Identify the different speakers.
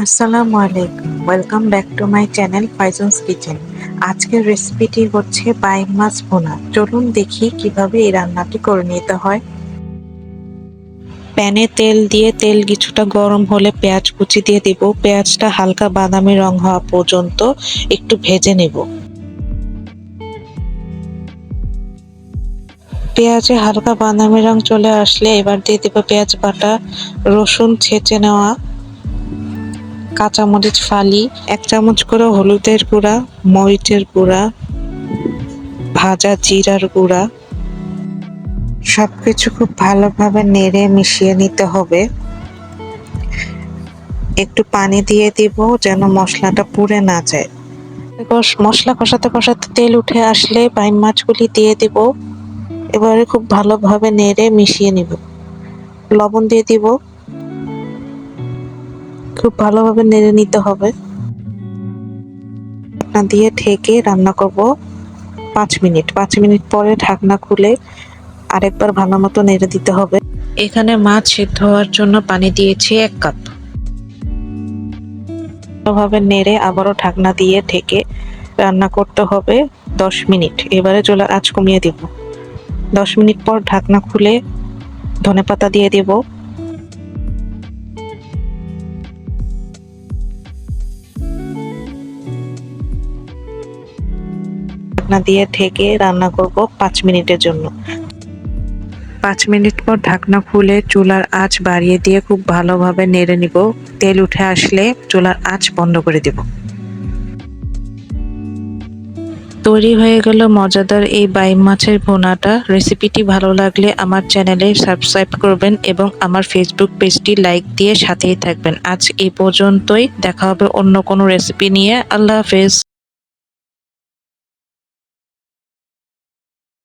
Speaker 1: আসসালামু আলাইকুম, welcome back to my channel Faizun's kitchen. আজকের রেসিপিটি হচ্ছে বাইম মাছ ভুনা। চলুন দেখি কিভাবে এই রান্নাটি করে নিতে হয়। প্যানে তেল দিয়ে তেল কিছুটা গরম হলে পেঁয়াজ কুচি দিয়ে দিব। পেঁয়াজটা হালকা বাদামি রং হওয়া পর্যন্ত একটু ভেজে নেব। পেঁয়াজে হালকা বাদামি রং চলে আসলে এবার দিয়ে দিব পেঁয়াজ বাটা, রসুন ছেঁচে নেওয়া, কাঁচামরিচ ফালি, 1 চামচ করে হলুদের গুঁড়া, মরিচের গুঁড়া, ভাজা জিরার গুঁড়া, সবকিছু খুব ভালোভাবে নেড়ে মিশিয়ে নিতে হবে। একটু পানি দিয়ে দিব যেন মশলাটা পুড়ে না যায়। মশলা কষাতে কষাতে তেল উঠে আসলে বাইম মাছগুলি দিয়ে দিব। এবারে খুব ভালোভাবে নেড়ে মিশিয়ে নিব। লবণ দিয়ে দিব। খুব ভালোভাবে নেড়ে নিতে হবে। ঢাকনা দিয়ে ঢেকে রান্না করব 5 মিনিট। 5 মিনিট পরে ঢাকনা খুলে আরেকবার ভালো মতো নেড়ে দিতে হবে। এখানে মাছ সিদ্ধ হওয়ার জন্য পানি দিয়েছি 1 কাপ। ভালোভাবে নেড়ে আবারও ঢাকনা দিয়ে ঢেকে রান্না করতে হবে 10 মিনিট। এবারে চুলার আঁচ কমিয়ে দিব। 10 মিনিট পর ঢাকনা খুলে ধনেপাতা দিয়ে দেব। ঢাকনা দিয়ে ঢেকে রান্না করব 5 মিনিটের জন্য। 5 মিনিট পর ঢাকনা খুলে চুলার আঁচ বাড়িয়ে দিয়ে খুব ভালোভাবে নেড়ে নিব। তেল উঠে আসলে চুলার আঁচ বন্ধ করে দেব। তৈরি হয়ে গেল মজাদার এই বাইম মাছের ভুনাটা। রেসিপিটি ভালো লাগলে আমার চ্যানেলে সাবস্ক্রাইব করবেন এবং আমার ফেসবুক পেজটি লাইক দিয়ে সাথেই থাকবেন। আজ এই পর্যন্তই, দেখা হবে অন্য কোনো রেসিপি নিয়ে। আল্লাহ হাফেজ।